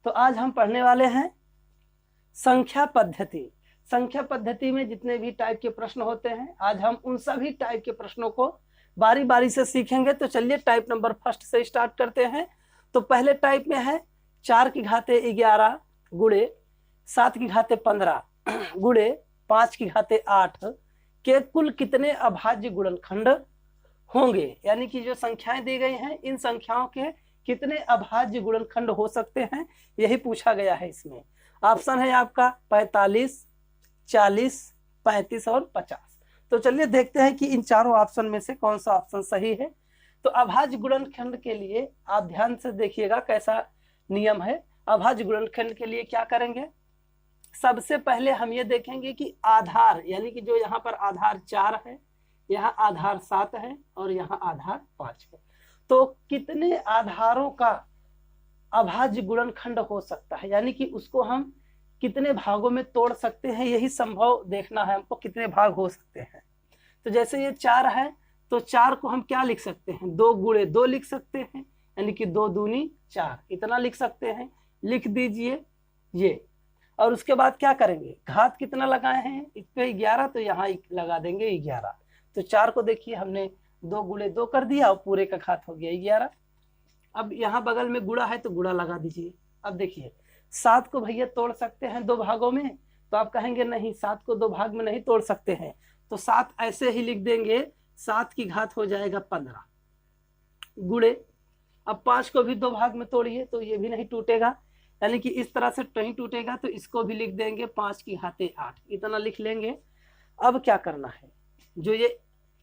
तो आज हम पढ़ने वाले हैं संख्या पद्धति। संख्या पद्धति में जितने भी टाइप के प्रश्न होते हैं, आज हम उन सभी टाइप के प्रश्नों को बारी बारी से सीखेंगे। तो चलिए टाइप नंबर फर्स्ट से स्टार्ट करते हैं। तो पहले टाइप में है 4 की घाते 11 गुणे 7 की घाते 15 गुणे 5 की घाते 8 के कुल कितने अभाज्य गुणनखंड होंगे। यानी कि जो संख्याएं दी गई हैं, इन संख्याओं के कितने अभाज्य गुणनखंड हो सकते हैं, यही पूछा गया है। इसमें ऑप्शन है आपका 45, 40, 35 और 50। तो चलिए देखते हैं कि इन चारों ऑप्शन में से कौन सा ऑप्शन सही है। तो अभाज्य गुणनखंड के लिए आप ध्यान से देखिएगा कैसा नियम है। अभाज्य गुणनखंड के लिए क्या करेंगे, सबसे पहले हम ये देखेंगे कि आधार, यानी कि जो यहाँ पर आधार 4 है, यहाँ आधार 7 है और यहाँ आधार 5 है, तो कितने आधारों का अभाज्य गुणनखंड हो सकता है, यानी कि उसको हम कितने भागों में तोड़ सकते हैं, यही संभव देखना है हमको, कितने भाग हो सकते हैं। तो जैसे ये 4 है, तो 4 को हम क्या लिख सकते हैं, 2 गुणे 2 लिख सकते हैं, यानी कि 2 दूनी 4, इतना लिख सकते हैं। लिख दीजिए ये। और उसके बाद क्या करेंगे, घात कितना लगाए हैं इस पे 11, तो यहाँ लगा देंगे 11। तो 4 को देखिए हमने 2 गुणे 2 कर दिया और पूरे का घात हो गया 11। अब यहाँ बगल में गुणा है तो गुणा लगा दीजिए। अब देखिए 7 को भैया तोड़ सकते हैं 2 भागों में, तो आप कहेंगे नहीं 7 को 2 भाग में नहीं तोड़ सकते हैं, तो 7 ऐसे ही लिख देंगे, 7 की घात हो जाएगा 15 गुणे। अब 5 को भी 2 भाग में तोड़िए तो ये भी नहीं टूटेगा, यानी कि इस तरह से नहीं टूटेगा, तो इसको भी लिख देंगे 5 की घाते 8, इतना लिख लेंगे। अब क्या करना है, जो ये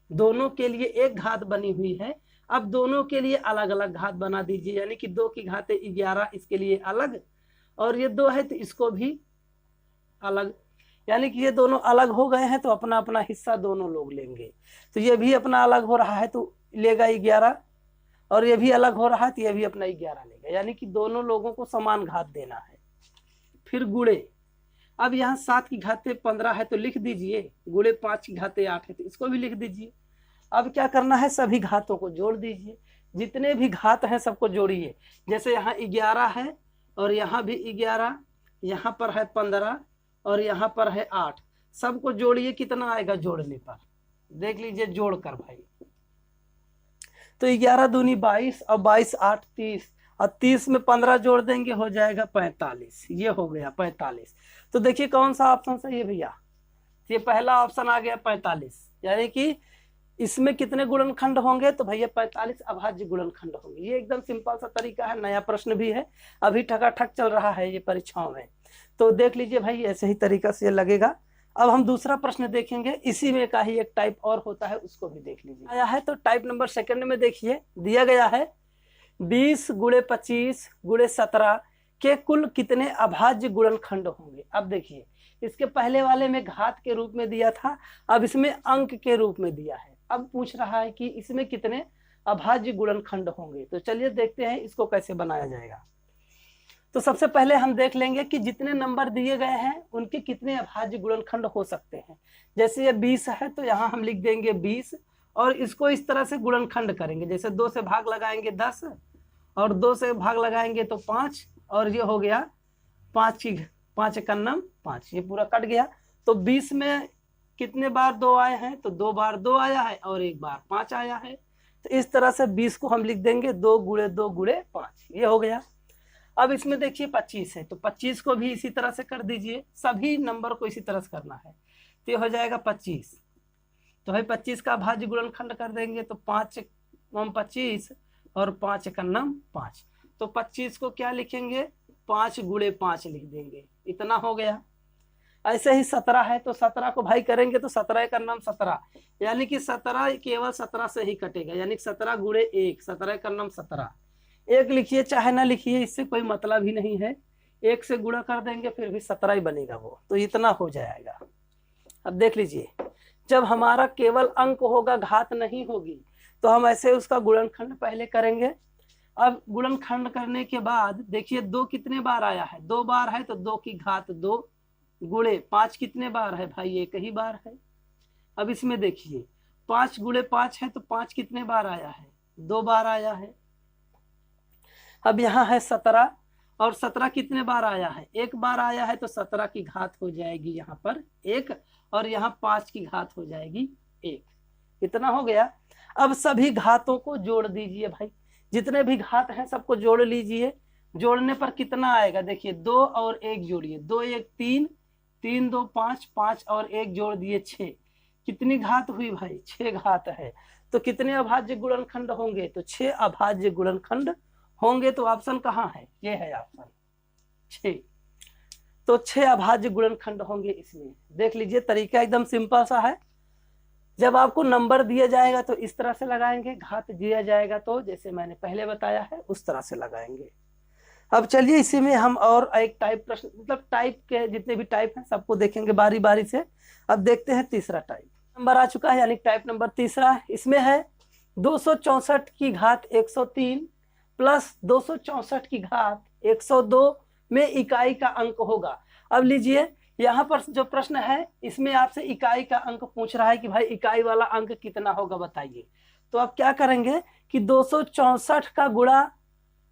दोनों के लिए एक घात बनी हुई है, अब दोनों के लिए अलग अलग घात बना दीजिए, यानी कि 2 की घाते 11 इसके लिए अलग, और ये 2 है तो इसको भी अलग, यानी कि ये दोनों अलग हो गए हैं, तो अपना अपना हिस्सा दोनों लोग लेंगे। तो ये भी अपना अलग हो रहा है तो लेगा 11, और ये भी अलग हो रहा है तो ये भी अपना 11 लेगा, यानी कि दोनों लोगों को समान घात देना है। फिर गुणे, अब यहाँ 7 की घाते 15 है तो लिख दीजिए, गुणे 5 की घाते 8 है तो इसको भी लिख दीजिए। अब क्या करना है, सभी घातों को जोड़ दीजिए, जितने भी घात हैं सबको जोड़िए। जैसे यहाँ 11 है और यहाँ भी 11, यहाँ पर है 15 और यहाँ पर है 8, सबको जोड़िए, कितना आएगा जोड़ने पर, देख लीजिए जोड़कर भाई। तो 11 दूनी 22 और 22 8 30, और 30 में 15 जोड़ देंगे हो जाएगा 45, ये हो गया 45। तो देखिए कौन सा ऑप्शन सही है भैया, ये पहला ऑप्शन आ गया 45, यानी कि इसमें कितने गुणनखंड होंगे, तो भैया 45 अभाज्य गुणनखंड होंगे। ये एकदम सिंपल सा तरीका है, नया प्रश्न भी है, अभी ठकाठक चल रहा है ये परीक्षाओं में, तो देख लीजिए भाई ऐसे ही तरीका से लगेगा। अब हम दूसरा प्रश्न देखेंगे, इसी में का ही एक टाइप और होता है, उसको भी देख लीजिए। आया है तो टाइप नंबर सेकंड में देखिए, दिया गया है 20 गुणे 25 गुणे 17 के कुल कितने अभाज्य गुणनखंड होंगे। अब देखिए इसके पहले वाले में घात के रूप में दिया था, अब इसमें अंक के रूप में दिया है। अब पूछ रहा है कि इसमें कितने अभाज्य गुणनखंड होंगे। तो चलिए देखते हैं इसको कैसे बनाया जाएगा। तो सबसे पहले हम देख लेंगे कि जितने नंबर दिए गए हैं उनके कितने अभाज्य गुणनखंड हो सकते हैं। जैसे ये 20 है तो यहाँ हम लिख देंगे 20, और इसको इस तरह से गुणनखंड करेंगे, जैसे 2 से भाग लगाएंगे 10 और 2 से भाग लगाएंगे तो 5, और ये हो गया 5 एकन्नम 5, ये पूरा कट गया। तो 20 में कितने बार 2 आए हैं, तो 2 बार 2 आया है और 1 बार 5 आया है। तो इस तरह से 20 को हम लिख देंगे 2 गुणे 2 गुणे 5, ये हो गया। अब इसमें देखिए 25 है तो 25 को भी इसी तरह से कर दीजिए, सभी नंबर को इसी तरह से करना है, तो ये हो जाएगा 25। तो भाई 25 का अभाज्य गुणनखंड कर देंगे, तो 5 25 और 5 एकन्नम 5, तो 25 को क्या लिखेंगे, 5 गुणे 5 लिख देंगे, इतना हो गया। ऐसे ही 17 है तो 17 को भाई करेंगे तो 17 एकन्नम 17, यानी कि 17 केवल 17 से ही कटेगा, यानी 17 गुणे 1, 17 एकन्नम 17, 1 लिखिए चाहे ना लिखिए, इससे कोई मतलब ही नहीं है, 1 से गुणा कर देंगे फिर भी 17 ही बनेगा वो, तो इतना हो जाएगा। अब देख लीजिए जब हमारा केवल अंक होगा, घात नहीं होगी, तो हम ऐसे उसका गुणनखंड पहले करेंगे। अब गुणनखंड करने के बाद देखिए 2 कितने बार आया है, 2 बार है तो 2 की घात 2 गुणे 5 कितने बार है भाई, 1 ही बार है। अब इसमें देखिए 5 गुणे 5 है तो 5 कितने बार आया है, 2 बार आया है। अब यहाँ है 17 और 17 कितने बार आया है, एक बार आया है, तो 17 की घात हो जाएगी यहाँ पर 1 और यहाँ 5 की घात हो जाएगी 1। कितना हो गया। अब सभी घातों को जोड़ दीजिए भाई, जितने भी घात हैं सबको जोड़ लीजिए। जोड़ने पर कितना आएगा, देखिए 2 और 1 जोड़िए, 2 1 3, 3 2 5, 5 और 1 जोड़ दिए 6। कितनी घात हुई भाई, 6 घात है। तो कितने अभाज्य गुणनखंड होंगे, तो 6 अभाज्य गुणनखंड होंगे। तो ऑप्शन कहाँ है, ये है ऑप्शन 6। तो 6 अभाज्य गुणनखंड होंगे इसमें। देख लीजिए तरीका एकदम सिंपल सा है। जब आपको नंबर दिया जाएगा तो इस तरह से लगाएंगे, घात दिया जाएगा तो जैसे मैंने पहले बताया है उस तरह से लगाएंगे। अब चलिए इसी में हम और एक टाइप प्रश्न, मतलब टाइप के जितने भी टाइप हैं सबको देखेंगे बारी बारी से। अब देखते हैं तीसरा टाइप नंबर आ चुका है, यानी टाइप नंबर तीसरा। इसमें है 264 की घात 103 प्लस 264 की घात 102 में इकाई का अंक होगा। अब लीजिए यहाँ पर जो प्रश्न है इसमें आपसे इकाई का अंक पूछ रहा है कि भाई इकाई वाला अंक कितना होगा बताइए। तो आप क्या करेंगे कि 264 का गुणा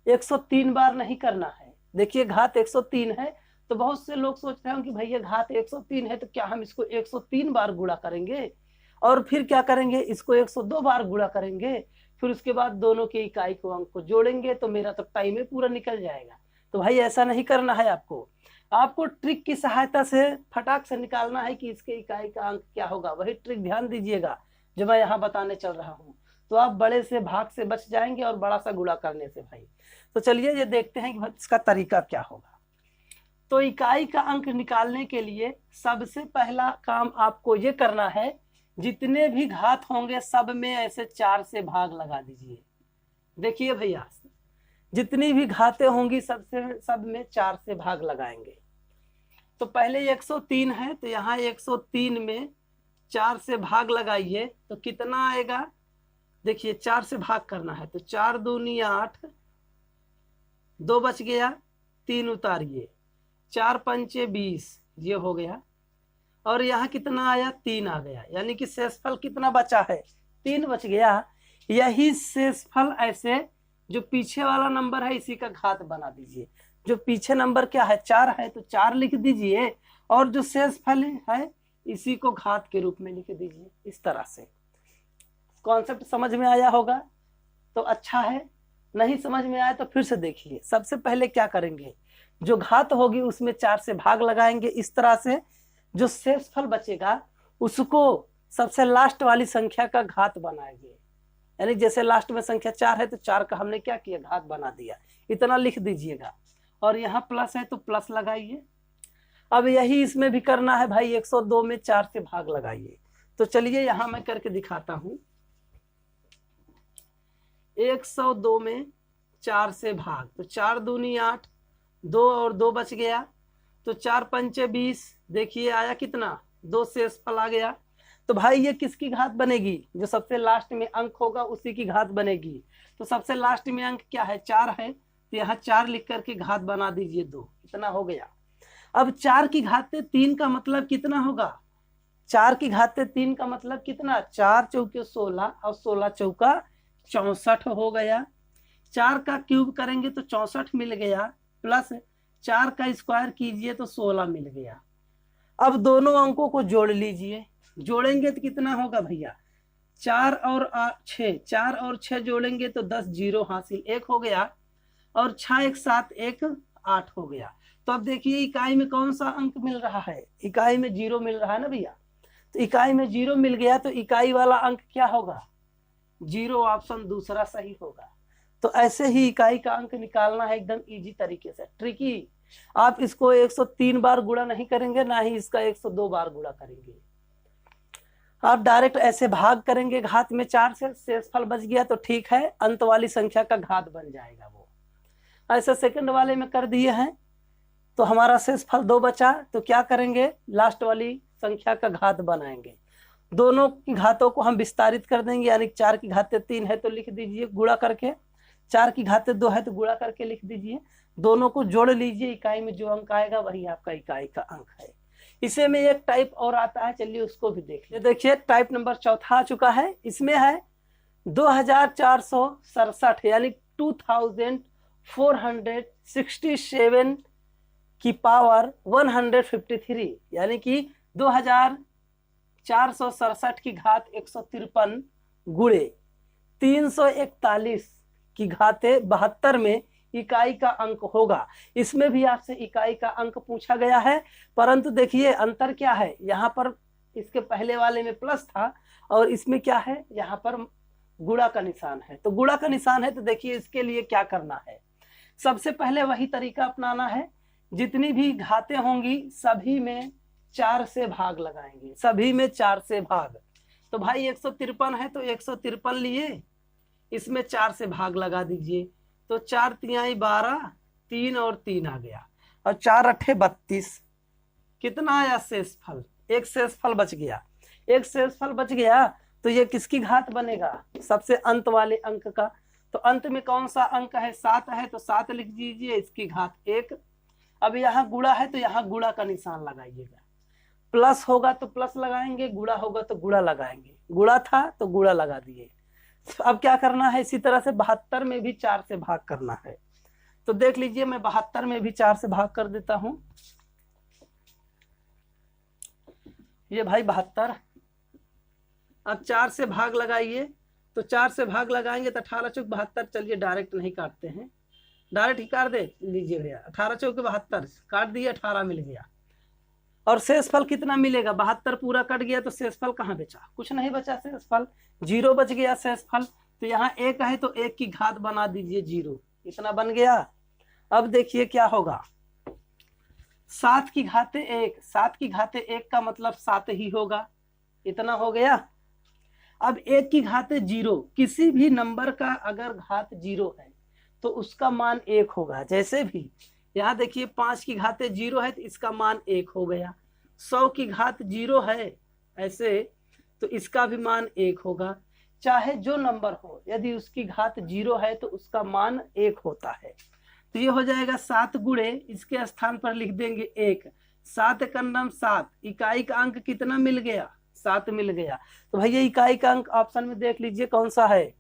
103 बार नहीं करना है। देखिए घात 103 है, तो बहुत से लोग सोच रहे हैं कि भैया घात 103 है तो क्या हम इसको 103 बार गुणा करेंगे और फिर क्या करेंगे, इसको 102 बार गुणा करेंगे, फिर उसके बाद दोनों के इकाई को अंक को जोड़ेंगे, तो मेरा तो टाइम ही पूरा निकल जाएगा। तो भाई ऐसा नहीं करना है आपको ट्रिक की सहायता से फटाक से निकालना है कि इसके इकाई का अंक क्या होगा। वही ट्रिक ध्यान दीजिएगा जो मैं यहाँ बताने चल रहा हूँ, तो आप बड़े से भाग से बच जाएंगे और बड़ा सा गुणा करने से भाई। तो चलिए ये देखते हैं कि इसका तरीका क्या होगा। तो इकाई का अंक निकालने के लिए सबसे पहला काम आपको ये करना है, जितने भी घात होंगे सब में ऐसे 4 से भाग लगा दीजिए। देखिए भैया जितनी भी घातें होंगी सब में 4 से भाग लगाएंगे। तो पहले 103 है, तो यहाँ 103 में 4 से भाग लगाइए तो कितना आएगा, देखिए 4 से भाग करना है, तो 4 दूनी 8, 2 बच गया, 3 उतारिए, 4 पंचे 20, ये हो गया। और यहाँ कितना आया, 3 आ गया, यानी कि शेषफल कितना बचा है, 3 बच गया। यही शेषफल ऐसे जो पीछे वाला नंबर है इसी का घात बना दीजिए। जो पीछे नंबर क्या है, 4 है, तो 4 लिख दीजिए, और जो शेषफल है इसी को घात के रूप में लिख दीजिए। इस तरह से कॉन्सेप्ट समझ में आया होगा तो अच्छा है, नहीं समझ में आया तो फिर से देखिए। सबसे पहले क्या करेंगे, जो घात होगी उसमें 4 से भाग लगाएंगे इस तरह से, जो शेषफल बचेगा उसको सबसे लास्ट वाली संख्या का घात बनाएंगे। यानी जैसे लास्ट में संख्या 4 है तो 4 का हमने क्या किया, घात बना दिया, इतना लिख दीजिएगा। और यहाँ प्लस है तो प्लस लगाइए। अब यही इसमें भी करना है भाई, 102 में 4 से भाग लगाइए। तो चलिए यहाँ मैं करके दिखाता हूँ। 102 में 4 से भाग, तो 4 दूनी 8, 2 और 2 बच गया, तो 4 पंचे 20, देखिए आया कितना, 2 शेषफल आ गया। तो भाई ये किसकी घात बनेगी, जो सबसे लास्ट में अंक होगा उसी की घात बनेगी। तो सबसे लास्ट में अंक क्या है, 4 है, तो यहाँ 4 लिख करके घात बना दीजिए 2, इतना हो गया। अब 4 की घाते 3 का मतलब कितना होगा, 4 की घाते 3 का मतलब कितना, 4 चौके 16 और 16 चौका 64 हो गया। 4 का क्यूब करेंगे तो 64 मिल गया, प्लस 4 का स्क्वायर कीजिए तो 16 मिल गया। अब दोनों अंकों को जोड़ लीजिए, जोड़ेंगे तो कितना होगा भैया, 4 और 6, 4 और 6 जोड़ेंगे तो 10, 0 हासिल, 1 हो गया, और 6 1 7 1 8 हो गया। तो अब देखिए इकाई में कौन सा अंक मिल रहा है, इकाई में 0 मिल रहा है ना भैया। तो इकाई में 0 मिल गया तो इकाई वाला अंक क्या होगा, 0, ऑप्शन दूसरा सही होगा। तो ऐसे ही इकाई का अंक निकालना है, एकदम इजी तरीके से, ट्रिकी। आप इसको 103 बार गुणा नहीं करेंगे, ना ही इसका 102 बार गुणा करेंगे, आप डायरेक्ट ऐसे भाग करेंगे घात में 4 से, शेषफल बच गया तो ठीक है, अंत वाली संख्या का घात बन जाएगा वो। ऐसे सेकंड वाले में कर दिए हैं तो हमारा शेषफल 2 बचा, तो क्या करेंगे, लास्ट वाली संख्या का घात बनाएंगे। दोनों की घातों को हम विस्तारित कर देंगे, यानी 4 की घाते 3 है तो लिख दीजिए गुणा करके, 4 की घाते 2 है तो गुणा करके लिख दीजिए। दोनों को जोड़ लीजिए, इकाई में जो अंक आएगा वही आपका इकाई का अंक है। इसे में एक टाइप और आता है, चलिए उसको भी देख लीजिए। देखिए टाइप नंबर 4 आ चुका है। इसमें है 2467 यानी 467 की पावर 153, यानी कि 2467 की घात 153 गुणे 341 की घाते 72 में इकाई का अंक होगा। इसमें भी आपसे इकाई का अंक पूछा गया है, परंतु देखिए अंतर क्या है, यहाँ पर इसके पहले वाले में प्लस था और इसमें क्या है, यहाँ पर गुणा का निशान है। तो गुणा का निशान है तो देखिए इसके लिए क्या करना है, सबसे पहले वही तरीका अपनाना है, जितनी भी घातें होंगी सभी में 4 से भाग लगाएंगे, सभी में 4 से भाग। तो भाई 153 है तो 153 लिए, इसमें 4 से भाग लगा दीजिए, तो 4 तिहाई 12, 3 और 3 आ गया, और 4 अट्ठे 32, कितना आया शेषफल, एक शेषफल बच गया। एक शेषफल बच गया तो ये किसकी घात बनेगा, सबसे अंत वाले अंक का। तो अंत में कौन सा अंक है, 7 है तो 7 लिख दीजिए, इसकी घात 1। अब यहाँ गुणा है तो यहाँ गुणा का निशान लगाइएगा, प्लस होगा तो प्लस लगाएंगे, गुणा होगा तो गुणा लगाएंगे, गुणा था तो गुणा लगा दिए। अब क्या करना है, इसी तरह से 72 में भी 4 से भाग करना है। तो देख लीजिए मैं 72 में भी 4 से भाग कर देता हूं, ये भाई 72। अब 4 से भाग लगाइए, तो 4 से भाग लगाएंगे तो 18 चौक 72, चलिए डायरेक्ट नहीं काटते हैं, डायरेक्ट ही काट दे लीजिए भैया, 18 चौक 72 काट दिए, 18 मिल गया। और शेषफल कितना मिलेगा, 72 पूरा कट गया तो शेषफल कहाँ बचा, कुछ नहीं बचा, शेषफल 0 बच गया शेषफल। तो यहाँ 1 है तो 1 की घात बना दीजिए 0, इतना बन गया। अब देखिए क्या होगा, 7 की घाते 1, 7 की घाते 1 का मतलब 7 ही होगा, इतना हो गया। अब 1 की घाते 0, किसी भी नंबर का अगर घात 0 है तो उसका मान 1 होगा। जैसे भी यहाँ देखिए 5 की घाते 0 है तो इसका मान 1 हो गया, 100 की घात 0 है ऐसे तो इसका भी मान 1 होगा। चाहे जो नंबर हो, यदि उसकी घात 0 है तो उसका मान 1 होता है। तो ये हो जाएगा 7 गुणे, इसके स्थान पर लिख देंगे 1, 7 का नाम 7, इकाई का अंक कितना मिल गया, 7 मिल गया। तो भैया इकाई का अंक ऑप्शन में देख लीजिए कौन सा है,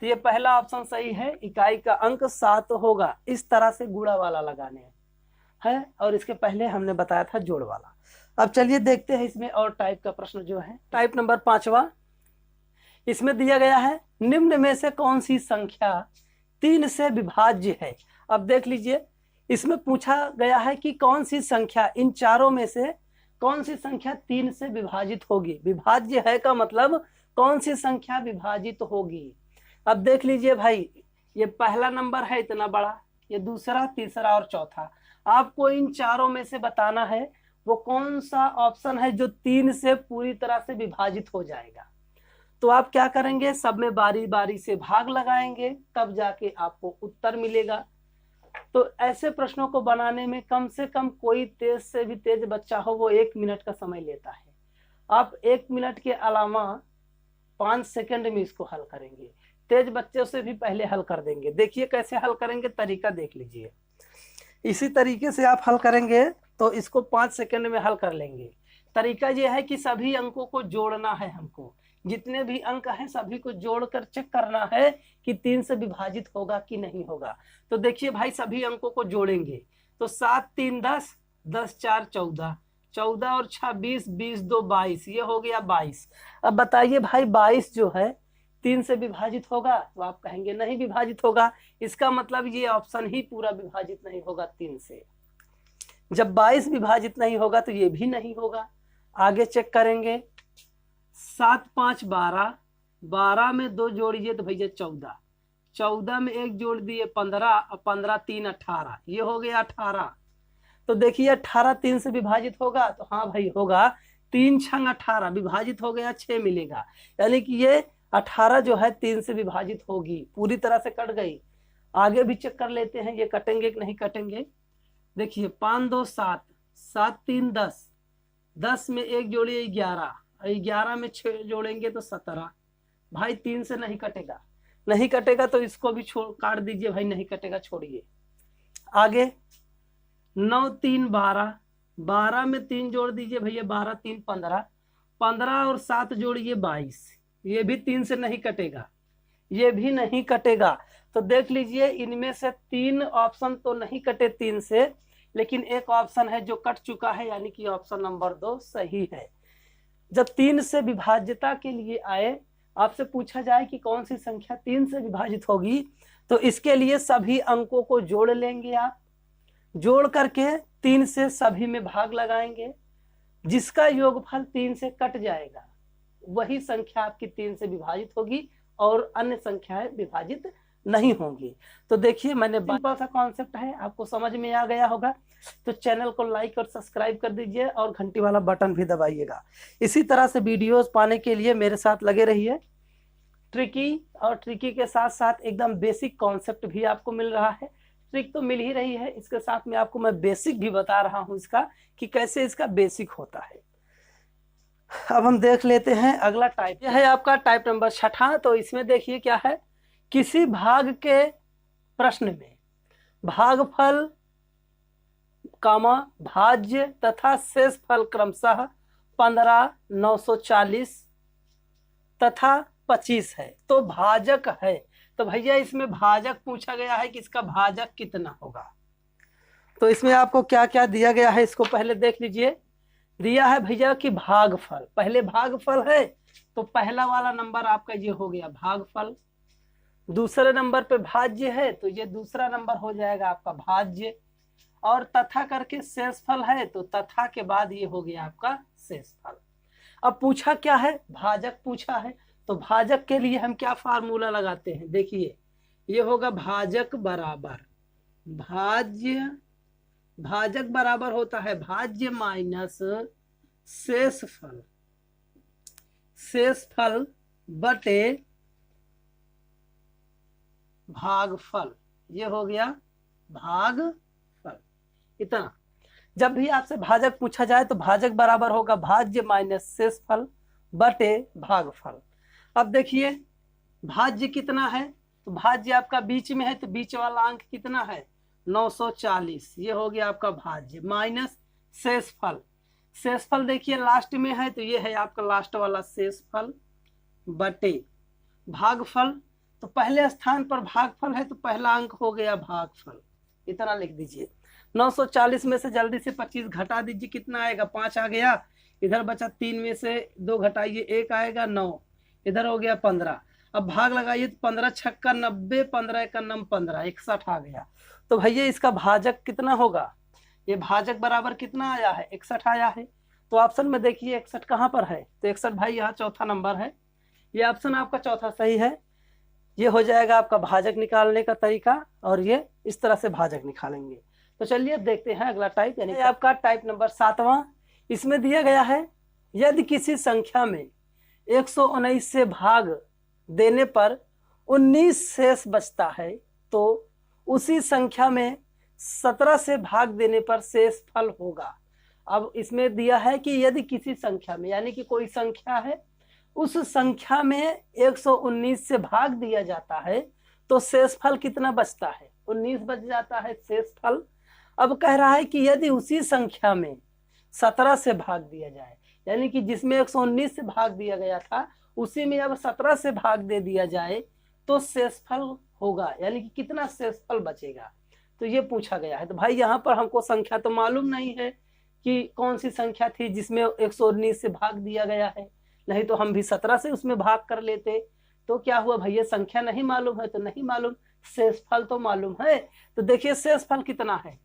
तो ये पहला ऑप्शन सही है, इकाई का अंक 7 होगा। इस तरह से गुणा वाला लगाने है, और इसके पहले हमने बताया था जोड़ वाला। अब चलिए देखते हैं इसमें और टाइप का प्रश्न जो है, टाइप नंबर 5वां। इसमें दिया गया है निम्न में से कौन सी संख्या 3 से विभाज्य है। अब देख लीजिए इसमें पूछा गया है कि कौन सी संख्या इन चारों में से कौन सी संख्या 3 से विभाजित होगी। विभाज्य है का मतलब कौन सी संख्या विभाजित होगी। अब देख लीजिए भाई, ये पहला नंबर है इतना बड़ा, ये दूसरा, तीसरा और चौथा। आपको इन चारों में से बताना है वो कौन सा ऑप्शन है जो 3 से पूरी तरह से विभाजित हो जाएगा। तो आप क्या करेंगे, सब में बारी बारी से भाग लगाएंगे, तब जाके आपको उत्तर मिलेगा। तो ऐसे प्रश्नों को बनाने में कम से कम कोई तेज से भी तेज बच्चा हो वो 1 मिनट का समय लेता है। आप 1 मिनट के अलावा 5 सेकंड में इसको हल करेंगे, तेज बच्चों से भी पहले हल कर देंगे। देखिए कैसे हल करेंगे, तरीका देख लीजिए। इसी तरीके से आप हल करेंगे तो इसको 5 सेकंड में हल कर लेंगे। तरीका यह है कि सभी अंकों को जोड़ना है, हमको जितने भी अंक हैं सभी को जोड़कर चेक करना है कि 3 से विभाजित होगा कि नहीं होगा। तो देखिए भाई सभी अंकों को जोड़ेंगे तो 7 3 10, 10 4 14, 14 और 6 20, 20 2 22, ये हो गया 22। अब बताइए भाई 22 जो है 3 से विभाजित होगा, तो आप कहेंगे नहीं विभाजित होगा। इसका मतलब ये ऑप्शन ही पूरा विभाजित नहीं होगा 3 से। जब 22 विभाजित नहीं होगा तो ये भी नहीं होगा। आगे चेक करेंगे, 7 5 12, 12 में 2 जोड़िए तो भैया 14, 14 में 1 जोड़ दिए 15, 15 3 18, ये हो गया 18। तो देखिए 18 3 से विभाजित होगा, तो हाँ भाई होगा, 3 छंग 18 विभाजित हो गया 6 मिलेगा, यानी कि ये 18 जो है 3 से विभाजित होगी, पूरी तरह से कट गई। आगे भी चेक कर लेते हैं ये कटेंगे कि नहीं कटेंगे। देखिए 5 2 7, 7 3 10, 10 में 1 जोड़िए 11, 11 में 6 जोड़ेंगे तो 17। भाई 3 से नहीं कटेगा, नहीं कटेगा तो इसको भी काट दीजिए भाई, नहीं कटेगा छोड़िए। आगे 9 3 12, 12 में 3 जोड़ दीजिए भैया, 12 3 15, 15 और 7 जोड़िए 22, ये भी 3 से नहीं कटेगा, ये भी नहीं कटेगा। तो देख लीजिए इनमें से 3 ऑप्शन तो नहीं कटे 3 से, लेकिन एक ऑप्शन है जो कट चुका है, यानी कि ऑप्शन नंबर 2 सही है। जब 3 से विभाज्यता के लिए आए, आपसे पूछा जाए कि कौन सी संख्या 3 से विभाजित होगी, तो इसके लिए सभी अंकों को जोड़ लेंगे आप, जोड़ करके 3 से सभी में भाग लगाएंगे, जिसका योगफल 3 से कट जाएगा वही संख्या आपकी 3 से विभाजित होगी और अन्य संख्याएं विभाजित नहीं होंगी। तो देखिए मैंने सिंपल सा कॉन्सेप्ट है, आपको समझ में आ गया होगा। तो चैनल को लाइक और सब्सक्राइब कर दीजिए और घंटी वाला बटन भी दबाइएगा। इसी तरह से वीडियोस पाने के लिए मेरे साथ लगे रहिए। ट्रिकी के साथ साथ एकदम बेसिक कॉन्सेप्ट भी आपको मिल रहा है। ट्रिक तो मिल ही रही है, इसके साथ में आपको मैं बेसिक भी बता रहा हूं इसका कि कैसे इसका बेसिक होता है। अब हम देख लेते हैं अगला टाइप। यह है आपका टाइप नंबर 6। तो इसमें देखिए क्या है, किसी भाग के प्रश्न में भागफल कामा भाज्य तथा शेषफल क्रमशः 15, 940 तथा 25 है, तो भाजक है। तो भैया इसमें भाजक पूछा गया है कि इसका भाजक कितना होगा। तो इसमें आपको क्या क्या दिया गया है इसको पहले देख लीजिए। दिया है भैया कि भागफल, पहले भागफल है तो पहला वाला नंबर आपका ये हो गया भागफल। दूसरे नंबर पे भाज्य है तो ये दूसरा नंबर हो जाएगा आपका भाज्य। और तथा करके शेषफल है तो तथा के बाद ये हो गया आपका शेषफल। अब पूछा क्या है, भाजक पूछा है। तो भाजक के लिए हम क्या फार्मूला लगाते हैं, देखिए ये होगा भाजक बराबर भाज्य, भाजक बराबर होता है भाज्य माइनस शेषफल, शेषफल बटे भागफल। ये हो गया भागफल। इतना जब भी आपसे भाजक पूछा जाए तो भाजक बराबर होगा भाज्य माइनस शेषफल बटे भागफल। अब देखिए भाज्य कितना है, तो भाज्य आपका बीच में है तो बीच वाला अंक कितना है 940, ये हो गया आपका भाज्य माइनस शेषफल। शेषफल देखिए लास्ट में है तो ये है आपका लास्ट वाला शेषफल बटे भागफल। तो पहले स्थान पर भागफल है तो पहला अंक हो गया भागफल, इतना लिख दीजिए। 940 में से जल्दी से 25 घटा दीजिए, कितना आएगा 5 आ गया। इधर बचा 3 में से 2 घटाइए 1 आएगा 9, इधर हो गया 15। अब भाग लगाइए तो 15 छक्का 90, 15 का नम 15, 61 आ गया। तो भैया इसका भाजक कितना होगा, ये भाजक बराबर कितना आया है 61 आया है। तो ऑप्शन में देखिए 61 कहाँ पर है, तो 61 भाई यहाँ चौथा नंबर है, ये ऑप्शन आपका चौथा सही है। ये हो जाएगा आपका भाजक निकालने का तरीका और ये इस तरह से भाजक निकालेंगे। तो चलिए अब देखते हैं अगला टाइप, यानी आपका टाइप नंबर 7वां। इसमें दिया गया है यदि किसी संख्या में 119 से भाग देने पर 19 शेष बचता है तो उसी संख्या में 17 से भाग देने पर शेषफल होगा। अब इसमें दिया है कि यदि किसी संख्या में, यानी कि कोई संख्या है, उस संख्या में 119 से भाग दिया जाता है तो शेषफल कितना बचता है 19 बच जाता है शेषफल। अब कह रहा है कि यदि उसी संख्या में 17 से भाग दिया जाए, यानी कि जिसमें 119 से भाग दिया गया था उसी में अब 17 से भाग दे दिया जाए तो शेषफल होगा, यानी कि कितना शेषफल बचेगा। तो ये पूछा गया है। तो भाई यहाँ पर हमको संख्या तो मालूम नहीं है कि कौन सी संख्या थी जिसमें 119 से भाग दिया गया है, नहीं तो हम भी 17 से उसमें भाग कर लेते। तो क्या हुआ भैया, संख्या नहीं मालूम है तो नहीं मालूम, शेषफल तो मालूम है। तो देखिए शेषफल कितना है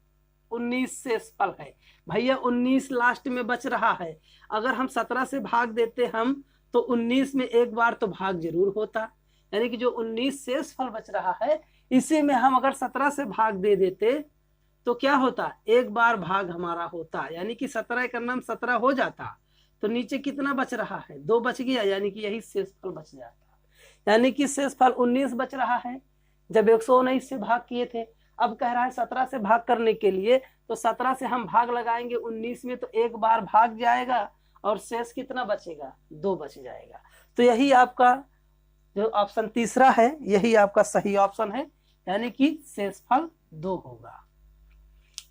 19 शेषफल है भैया, 19 लास्ट में बच रहा है। अगर हम 17 से भाग देते हम तो 19 में एक बार तो भाग जरूर होता, यानी कि जो 19 शेषफल बच रहा है इसी में हम अगर 17 से भाग दे देते तो क्या होता, एक बार भाग हमारा होता, यानी कि 17 का नाम 17 हो जाता। तो नीचे कितना बच रहा है 2 बच गया, यानी कि यही शेषफल बच जाता, यानी कि शेषफल 19 बच रहा है जब 119 से भाग किए थे। अब कह रहा है 17 से भाग करने के लिए, तो 17 से हम भाग लगाएंगे 19 में तो एक बार भाग जाएगा और शेष कितना बचेगा 2 बच जाएगा। तो यही आपका जो ऑप्शन तीसरा है यही आपका सही ऑप्शन है, यानी कि शेषफल 2 होगा।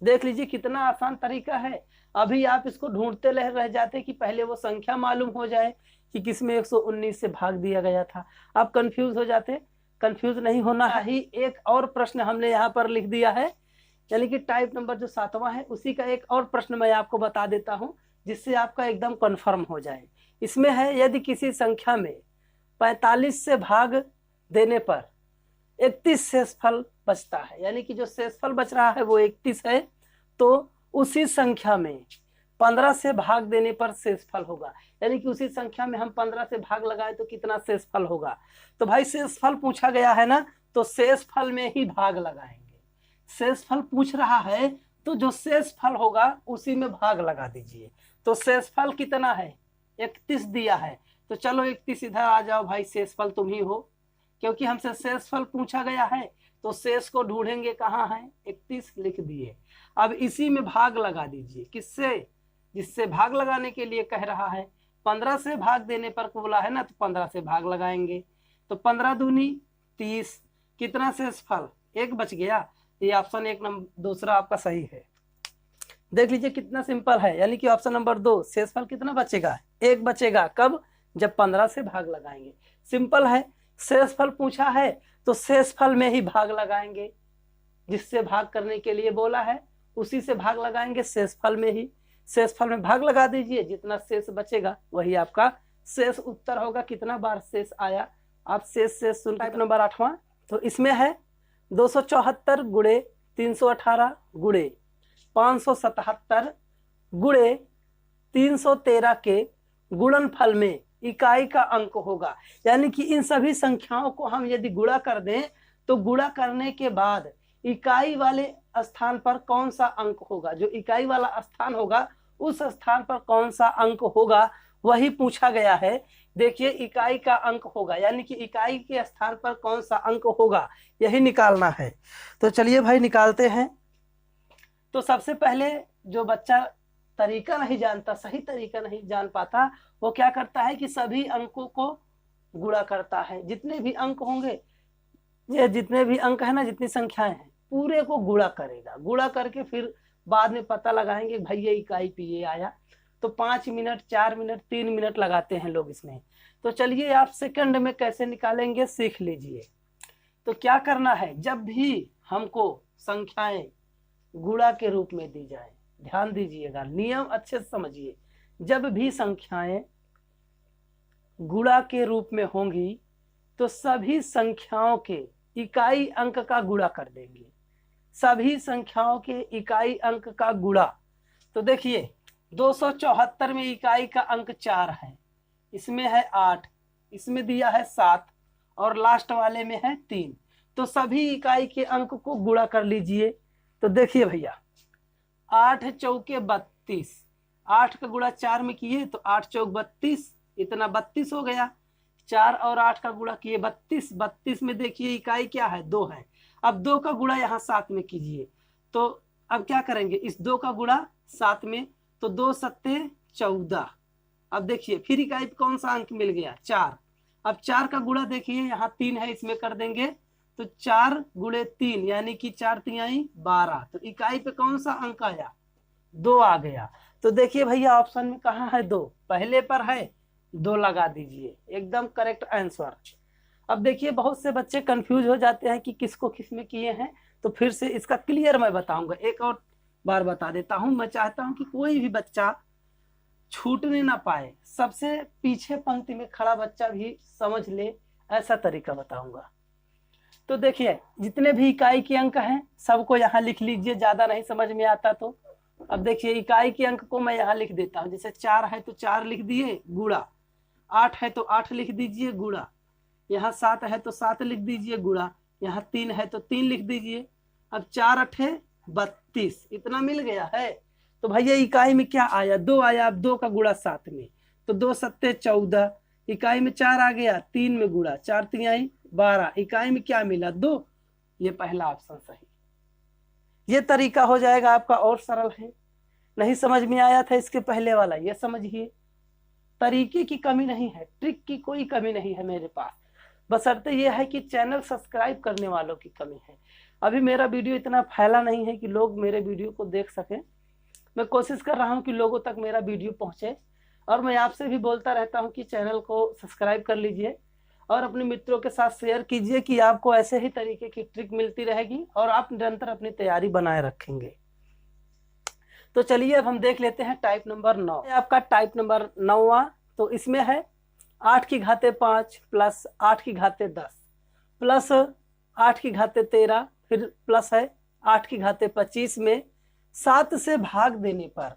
देख लीजिए कितना आसान तरीका है। अभी आप इसको ढूंढते रह जाते कि पहले वो संख्या मालूम हो जाए कि किसमें 119 से भाग दिया गया था, आप कंफ्यूज हो जाते। कंफ्यूज नहीं होना है ही। एक और प्रश्न हमने यहाँ पर लिख दिया है, यानी कि टाइप नंबर जो 7वां है उसी का एक और प्रश्न मैं आपको बता देता हूँ जिससे आपका एकदम कंफर्म हो जाए। इसमें है, यदि किसी संख्या में 45 से भाग देने पर 31 शेषफल बचता है, यानी कि जो शेषफल बच रहा है वो 31 है, तो उसी संख्या में 15 से भाग देने पर शेषफल होगा। यानी कि उसी संख्या में हम 15 से भाग लगाए तो कितना शेषफल होगा। तो भाई शेषफल पूछा गया है ना, तो शेषफल में ही भाग लगाएंगे। शेषफल पूछ रहा है तो जो शेषफल होगा उसी में भाग लगा दीजिए। तो शेषफल कितना है, 31 दिया है, तो चलो 31 इधर आ जाओ भाई, शेषफल तुम ही हो, क्योंकि हमसे शेषफल पूछा गया है तो शेष को ढूंढेंगे कहाँ है, 31 लिख दिए। अब इसी में भाग लगा दीजिए, किससे, जिससे भाग लगाने के लिए कह रहा है। 15 से भाग देने पर बोला है ना, तो 15 से भाग लगाएंगे, तो 15 दूनी 30, कितना शेषफल, 1 बच गया। ये ऑप्शन 1 नंबर दूसरा आपका सही है। देख लीजिए कितना सिंपल है, यानी कि ऑप्शन नंबर 2 शेषफल कितना बचेगा, 1 बचेगा। कब, जब 15 से भाग लगाएंगे। सिंपल है, शेषफल पूछा है तो शेषफल में ही भाग लगाएंगे, जिससे भाग करने के लिए बोला है उसी से भाग लगाएंगे, शेषफल में ही। शेषफल में भाग लगा दीजिए, जितना शेष बचेगा वही आपका शेष उत्तर होगा। कितना बार शेष आया, आप शेष सुन। टाइप नंबर 8वां, तो इसमें है 274 गुणे 318 गुणे 577 गुणे 313 के गुणनफल में इकाई का अंक होगा। यानी कि इन सभी संख्याओं को हम यदि गुणा कर दें तो गुणा करने के बाद इकाई वाले स्थान पर कौन सा अंक होगा, जो इकाई वाला स्थान होगा उस स्थान पर कौन सा अंक होगा, वही पूछा गया है। देखिए इकाई का अंक होगा, यानी कि इकाई के स्थान पर कौन सा अंक होगा, यही निकालना है। तो चलिए भाई निकालते हैं। तो सबसे पहले जो बच्चा तरीका नहीं जानता, सही तरीका नहीं जान पाता, वो क्या करता है कि सभी अंकों को गुणा करता है। जितने भी अंक होंगे, ये जितने भी अंक है ना, जितनी संख्याएं हैं, पूरे को गुणा करेगा। गुणा करके फिर बाद में पता लगाएंगे भाई ये इकाई पे ये आया। तो 5 मिनट, 4 मिनट, 3 मिनट लगाते हैं लोग इसमें। तो चलिए आप सेकंड में कैसे निकालेंगे सीख लीजिए। तो क्या करना है, जब भी हमको संख्याएं गुणा के रूप में दी जाए, ध्यान दीजिएगा, नियम अच्छे से समझिए। जब भी संख्याएं गुणा के रूप में होंगी तो सभी संख्याओं के इकाई अंक का गुणा कर देंगे। सभी संख्याओं के इकाई अंक का गुणा। तो देखिए 274 में इकाई का अंक 4 है, इसमें है 8, इसमें दिया है 7 और लास्ट वाले में है 3। तो सभी इकाई के अंक को गुणा कर लीजिए। तो देखिए भैया 8 चौके 32, 8 का गुणा 4 में किए तो 8 चौक 32, इतना 32 हो गया। 4 और 8 का गुणा किए 32, 32 में देखिए इकाई क्या है, 2 है। अब 2 का गुणा यहाँ 7 में कीजिए। तो अब क्या करेंगे, इस 2 का गुणा 7 में, तो 2 सत्ते 14। अब देखिए फिर इकाई पे कौन सा अंक मिल गया, 4। अब 4 का गुणा देखिए यहाँ 3 है, इसमें कर देंगे, तो 4 गुणे 3 यानी कि 4 तिहाई 12। तो इकाई पे कौन सा अंक आया, 2 आ गया। तो देखिए भैया ऑप्शन में कहाँ है 2, पहले पर है, 2 लगा दीजिए, एकदम करेक्ट आंसर। अब देखिए बहुत से बच्चे कंफ्यूज हो जाते हैं कि किसको किस में किए हैं, तो फिर से इसका क्लियर मैं बताऊंगा, एक और बार बता देता हूं। मैं चाहता हूं कि कोई भी बच्चा छूटने ना पाए, सबसे पीछे पंक्ति में खड़ा बच्चा भी समझ ले, ऐसा तरीका बताऊंगा। तो देखिए जितने भी इकाई के अंक हैं सबको यहाँ लिख लीजिए, ज्यादा नहीं समझ में आता तो। अब देखिए इकाई के अंक को मैं यहाँ लिख देता हूँ, जैसे 4 है तो 4 लिख दिए गुणा, 8 है तो 8 लिख दीजिए गुणा, यहाँ 7 है तो 7 लिख दीजिए गुणा, यहाँ 3 है तो 3 लिख दीजिए। अब 4 8 32, इतना मिल गया है। तो भैया इकाई में क्या आया, 2 आया। अब 2 का गुणा 7 में, तो 2 सत्ते 14, इकाई में 4 आ गया, 3 में गुणा, 4 तिहाई 12, इकाई में क्या मिला, 2। ये पहला ऑप्शन सही। ये तरीका हो जाएगा आपका और सरल है। नहीं समझ में आया था इसके पहले वाला, ये समझिए। तरीके की कमी नहीं है, ट्रिक की कोई कमी नहीं है मेरे पास, बशर्ते ये है कि चैनल सब्सक्राइब करने वालों की कमी है। अभी मेरा वीडियो इतना फैला नहीं है कि लोग मेरे वीडियो को देख सकें। मैं कोशिश कर रहा हूं कि लोगों तक मेरा वीडियो पहुंचे, और मैं आपसे भी बोलता रहता हूं कि चैनल को सब्सक्राइब कर लीजिए और अपने मित्रों के साथ शेयर कीजिए कि आपको ऐसे ही तरीके की ट्रिक मिलती रहेगी और आप निरंतर अपनी तैयारी बनाए रखेंगे। तो चलिए अब हम देख लेते हैं टाइप नंबर 9। आपका टाइप नंबर 9वां, तो इसमें है 8 की घाते 5 प्लस 8 की घाते 10 प्लस 8 की घाते 13, फिर प्लस है 8 की घाते 25 में 7 से भाग देने पर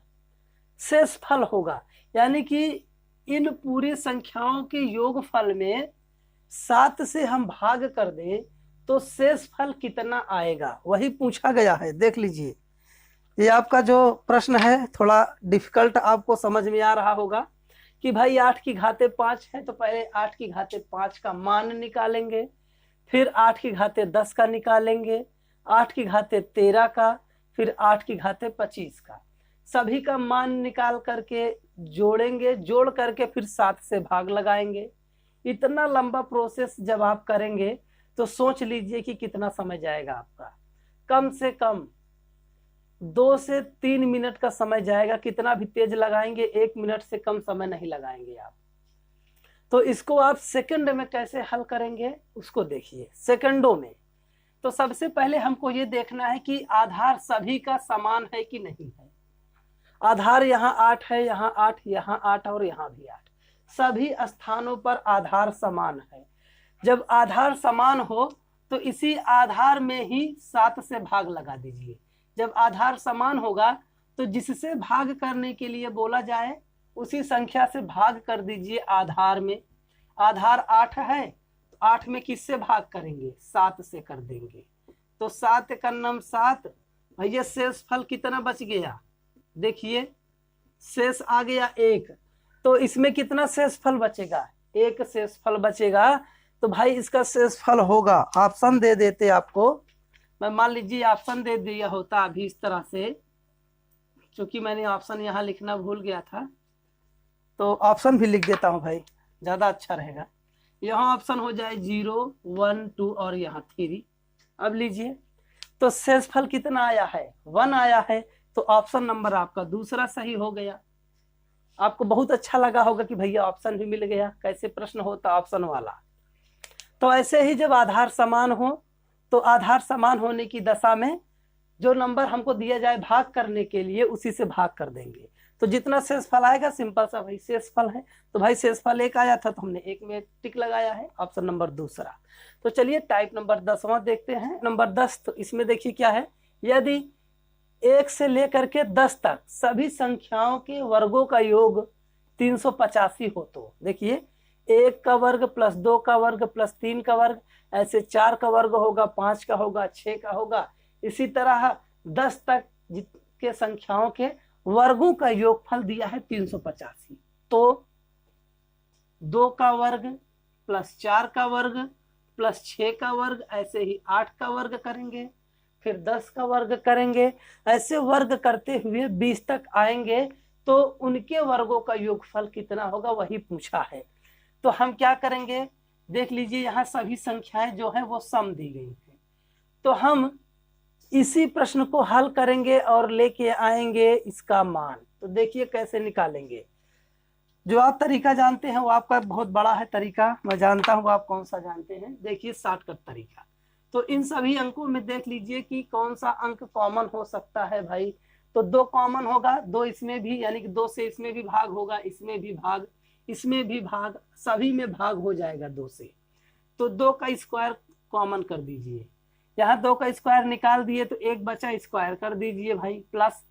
शेष फल होगा। यानी कि इन पूरी संख्याओं के योगफल में 7 से हम भाग कर दें तो शेष फल कितना आएगा, वही पूछा गया है। देख लीजिए, ये आपका जो प्रश्न है थोड़ा डिफिकल्ट आपको समझ में आ रहा होगा कि भाई 8 की घाते 5 है तो पहले 8 की घाते 5 का मान निकालेंगे, फिर 8 की घाते 10 का निकालेंगे, 8 की घाते 13 का, फिर 8 की घाते 25 का, सभी का मान निकाल करके जोड़ेंगे, जोड़ करके फिर 7 से भाग लगाएंगे। इतना लंबा प्रोसेस जब आप करेंगे तो सोच लीजिए कि कितना समय जाएगा आपका। कम से कम 2 से 3 मिनट का समय जाएगा। कितना भी तेज लगाएंगे 1 मिनट से कम समय नहीं लगाएंगे आप। तो इसको आप सेकंड में कैसे हल करेंगे उसको देखिए। सेकंडों में तो सबसे पहले हमको ये देखना है कि आधार सभी का समान है कि नहीं है। आधार यहाँ 8 है, यहाँ 8, यहाँ 8 और यहाँ भी 8, सभी स्थानों पर आधार समान है। जब आधार समान हो तो इसी आधार में ही 7 से भाग लगा दीजिए। जब आधार समान होगा तो जिससे भाग करने के लिए बोला जाए उसी संख्या से भाग कर दीजिए आधार में। आधार 8 है तो 8 में किससे भाग करेंगे, 7 से कर देंगे। तो 7 का नम 7, भैया शेष फल कितना बच गया, देखिए शेष आ गया 1। तो इसमें कितना शेष फल बचेगा, 1 शेष फल बचेगा। तो भाई इसका शेष फल होगा, ऑप्शन दे देते आपको, मैं मान लीजिए ऑप्शन दे दिया होता अभी इस तरह से, क्योंकि मैंने ऑप्शन यहाँ लिखना भूल गया था तो ऑप्शन भी लिख देता हूँ भाई, ज़्यादा अच्छा रहेगा। यहाँ ऑप्शन हो जाए 0, 1, 2 और यहाँ 3। अब लीजिए तो शेष फल कितना आया है, 1 आया है। तो ऑप्शन नंबर आपका दूसरा सही हो गया। आपको बहुत अच्छा लगा होगा कि भैया ऑप्शन भी मिल गया, कैसे प्रश्न होता ऑप्शन वाला। तो ऐसे ही जब आधार समान हो तो आधार समान होने की दशा में जो नंबर हमको दिया जाए भाग करने के लिए उसी से भाग कर देंगे। तो जितना शेष फल आएगा सिंपल सा भाई शेष फल है। तो भाई शेष फल 1 आया था तो हमने 1 में टिक लगाया है, ऑप्शन नंबर दूसरा। तो चलिए टाइप नंबर 10वां देखते हैं। नंबर 10, तो इसमें देखिए क्या है, यदि 1 से लेकर के 10 तक सभी संख्याओं के वर्गों का योग 385 हो तो देखिए 1 का वर्ग प्लस 2 का वर्ग प्लस 3 का वर्ग, ऐसे 4 का वर्ग होगा, 5 का होगा, 6 का होगा। इसी तरह 10 तक के संख्याओं के वर्गों का योगफल दिया है 385। तो 2 का वर्ग प्लस 4 का वर्ग प्लस 6 का वर्ग, ऐसे ही 8 का वर्ग करेंगे, फिर 10 का वर्ग करेंगे, ऐसे वर्ग करते हुए 20 तक आएंगे। तो उनके वर्गों का योगफल कितना होगा वही पूछा है। तो हम क्या करेंगे, देख लीजिए यहाँ सभी संख्याएं जो है वो सम दी गई हैं। तो हम इसी प्रश्न को हल करेंगे और लेके आएंगे इसका मान। तो देखिए कैसे निकालेंगे। जो आप तरीका जानते हैं वो आपका बहुत बड़ा है तरीका, मैं जानता हूँ आप कौन सा जानते हैं। देखिए शॉर्टकट तरीका। तो इन सभी अंकों में देख लीजिए कि कौन सा अंक कॉमन हो सकता है भाई। तो 2 कॉमन होगा, 2 इसमें भी, यानी कि 2 से इसमें भी भाग होगा, इसमें भी भाग, इसमें भी भाग, सभी में भाग हो जाएगा 2 से। तो 2 का स्क्वायर कॉमन कर दीजिए, यहाँ 2 का स्क्वायर निकाल दिए तो 1 बचा, स्क्वायर कर दीजिए भाई। प्लस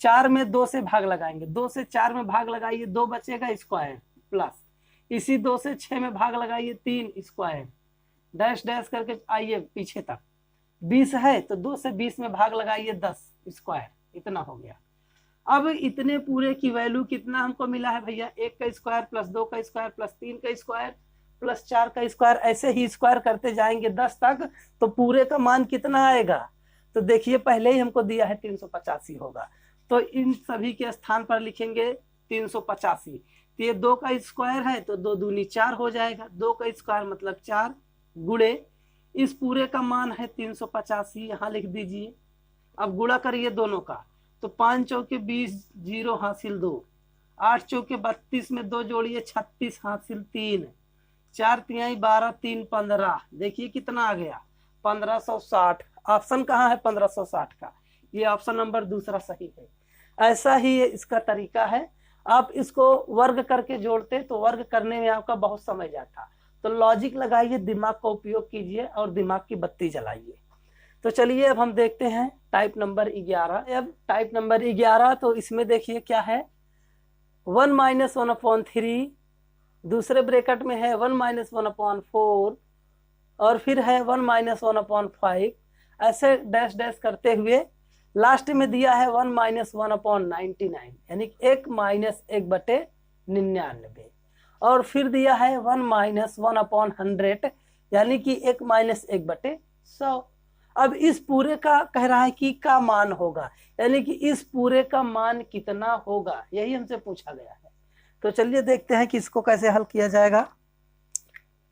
4 में 2 से भाग लगाएंगे, 2 से 4 में भाग लगाइए, 2 बचेगा, स्क्वायर। प्लस इसी 2 से 6 में भाग लगाइए, 3 स्क्वायर, डैश डैश करके आइए पीछे तक। 20 है तो 2 से 20 में भाग लगाइए, 10 स्क्वायर, इतना हो गया। अब इतने पूरे की वैल्यू कितना हमको मिला है भैया, 1 का स्क्वायर प्लस 2 का स्क्वायर प्लस 3 का स्क्वायर प्लस 4 का स्क्वायर, ऐसे ही स्क्वायर करते जाएंगे 10 तक। तो पूरे का मान कितना आएगा, तो देखिए पहले ही हमको दिया है 385 होगा। तो इन सभी के स्थान पर लिखेंगे 385। तो ये 2 का स्क्वायर है तो 2 दूनी 4 हो जाएगा, 2 का स्क्वायर मतलब 4 गुणे इस पूरे का मान है 385, यहाँ लिख दीजिए। अब गुणा करिए दोनों का, तो 5 चौके 20, 0 हासिल 2, 8 चौके 32 में 2 जोड़िए 36 हासिल 3, 4 तिहाई 12, 3 15, देखिए कितना आ गया 1560। ऑप्शन कहाँ है 1560 का, ये ऑप्शन नंबर दूसरा सही है। ऐसा ही इसका तरीका है, आप इसको वर्ग करके जोड़ते तो वर्ग करने में आपका बहुत समय जाता। तो लॉजिक लगाइए, दिमाग का उपयोग कीजिए और दिमाग की बत्ती जलाइए। तो चलिए अब हम देखते हैं टाइप नंबर 11। अब टाइप नंबर 11 तो इसमें देखिए क्या है, 1 - 1/3, दूसरे ब्रैकेट में है 1 - 1/4 और फिर है 1 - 1/5, ऐसे डैश डैश करते हुए लास्ट में दिया है 1 - 1/99, यानी 1 - 1/99, और फिर दिया है 1 - 1/100, यानी कि 1 - 1/100। अब इस पूरे का कह रहा है कि का मान होगा, यानी कि इस पूरे का मान कितना होगा, यही हमसे पूछा गया है। तो चलिए देखते हैं कि इसको कैसे हल किया जाएगा।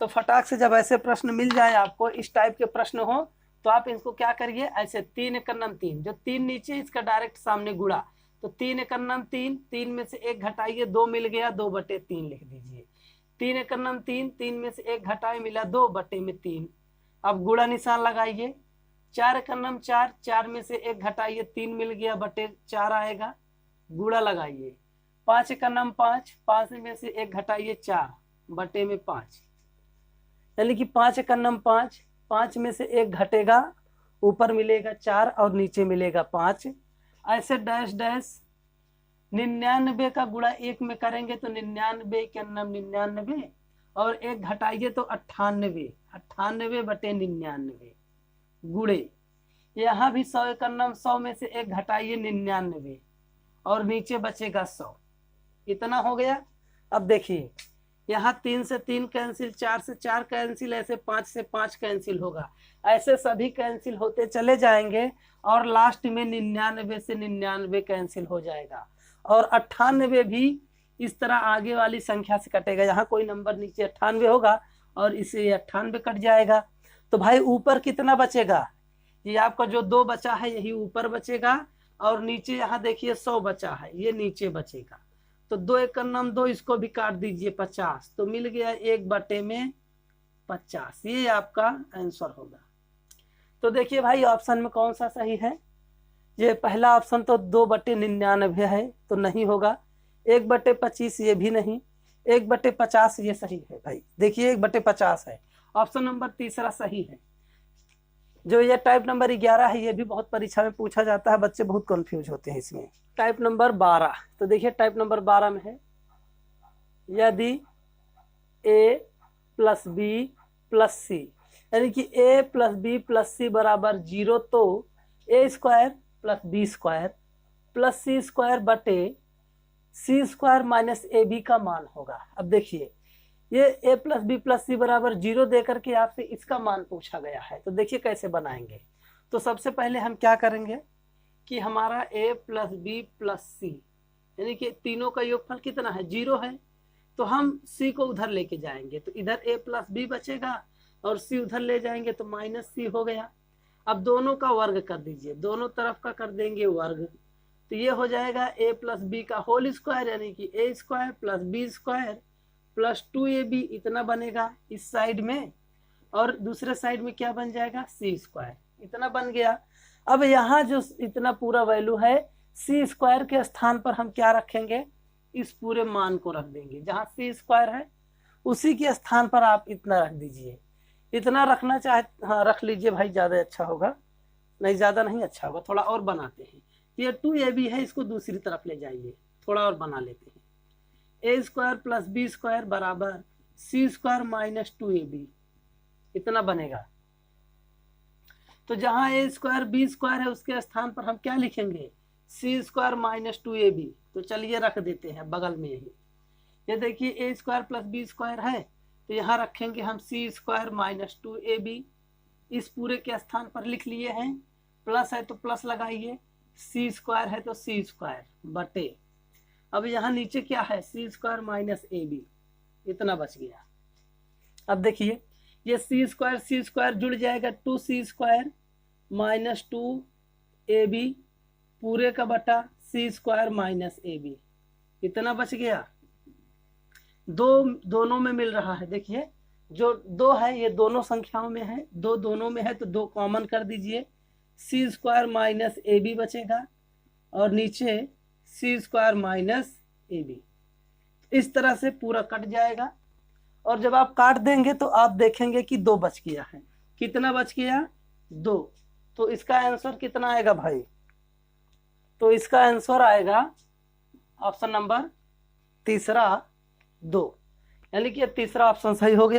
तो फटाक से जब ऐसे प्रश्न मिल जाए आपको, इस टाइप के प्रश्न हो, तो आप इसको क्या करिए, ऐसे 3 × 3, जो 3 नीचे इसका डायरेक्ट सामने गुणा, तो 3 × 3, 3 में से 1 घटाइए 2 मिल गया, 2/3 लिख दीजिए। 3 × 3, 3 में से 1 घटाए मिला 2/3। अब गुणा निशान लगाइए। 4 × 4, 4 में से 1 घटाइए 3 मिल गया, 4 आएगा, गुणा लगाइए। 5 × 5, 5 में से 1 घटाइए 4/5, यानी कि 5 × 5, 5 में से 1 घटेगा, ऊपर मिलेगा 4 और नीचे मिलेगा 5। ऐसे डैश डैश 99 का गुणा 1 में करेंगे तो 99 के 99 और 1 घटाइए तो 98, 98/99 गुणे, यहाँ भी 100 × 100 में से 1 घटाइए 99 और नीचे बचेगा 100, इतना हो गया। अब देखिए यहाँ 3 से 3 कैंसिल, 4 से 4 कैंसिल, ऐसे 5 से 5 कैंसिल होगा, ऐसे सभी कैंसिल होते चले जाएंगे और लास्ट में 99 से 99 कैंसिल हो जाएगा और 98 भी इस तरह आगे वाली संख्या से कटेगा। यहाँ कोई नंबर नीचे 98 होगा और इसे 98 कट जाएगा। तो भाई ऊपर कितना बचेगा, ये आपका जो 2 बचा है यही ऊपर बचेगा और नीचे यहाँ देखिए 100 बचा है, ये नीचे बचेगा। तो 2 × 2, इसको भी काट दीजिए 50, तो मिल गया 1/50, ये आपका आंसर होगा। तो देखिए भाई ऑप्शन में कौन सा सही है, ये पहला ऑप्शन तो 2/99 है, तो नहीं होगा। 1/25 ये भी नहीं, 1/50 ये सही है भाई, देखिए 1/50 है, ऑप्शन नंबर तीसरा सही है। जो ये टाइप नंबर 11 है, ये भी बहुत परीक्षा में पूछा जाता है, बच्चे बहुत कंफ्यूज होते हैं इसमें। टाइप नंबर 12, तो देखिए टाइप नंबर 12 में है, यदि a + b + c, यानी कि a + b + c = 0, तो a² + b² + c² बटे c² - ab का मान होगा। अब देखिए ये a + b + c = 0 दे करके आपसे इसका मान पूछा गया है, तो देखिए कैसे बनाएंगे। तो सबसे पहले हम क्या करेंगे कि हमारा a + b + c, यानी कि तीनों का योगफल कितना है, 0 है, तो हम c को उधर लेके जाएंगे, तो इधर a + b बचेगा और c उधर ले जाएंगे तो -c हो गया। अब दोनों का वर्ग कर दीजिए, दोनों तरफ का कर देंगे वर्ग, तो ये हो जाएगा a + b का होल स्क्वायर, यानी कि a² + b² + 2ab, इतना बनेगा इस साइड में, और दूसरे साइड में क्या बन जाएगा c², इतना बन गया। अब यहाँ जो इतना पूरा वैल्यू है, c² के स्थान पर हम क्या रखेंगे, इस पूरे मान को रख देंगे, जहाँ c² है उसी के स्थान पर आप इतना रख दीजिए। इतना रखना चाहे, हाँ रख लीजिए भाई, ज़्यादा अच्छा होगा, नहीं ज़्यादा नहीं अच्छा होगा, थोड़ा और बनाते हैं। ये 2ab है, इसको दूसरी तरफ ले जाइए, थोड़ा और बना लेते हैं। a² + b² = c² - 2ab, इतना बनेगा। तो जहाँ a² b² है उसके स्थान पर हम क्या लिखेंगे, c² - 2ab, तो चलिए रख देते हैं बगल में यही। ये देखिए a² + b² है, तो यहाँ रखेंगे हम c² - 2ab, इस पूरे के स्थान पर लिख लिए हैं। प्लस है तो प्लस लगाइए, c² है तो c² बटे, अब यहाँ नीचे क्या है, c² - ab, इतना बच गया। अब देखिए ये c² जुड़ जाएगा, 2c² - 2ab पूरे का बटा c² - ab, इतना बच गया। दोनों में मिल रहा है, देखिए जो 2 है ये दोनों संख्याओं में है, 2 दोनों में है तो 2 कॉमन कर दीजिए, सी स्क्वायर माइनस ए बी बचेगा और नीचे सी स्क्वायर माइनस ए बी। इस तरह से पूरा कट जाएगा और जब आप काट देंगे तो आप देखेंगे कि 2 बच गया है। कितना बच गया? 2। तो इसका आंसर कितना आएगा भाई? तो इसका आंसर आएगा ऑप्शन नंबर तीसरा 2, यानी कि तीसरा ऑप्शन सही हो गया।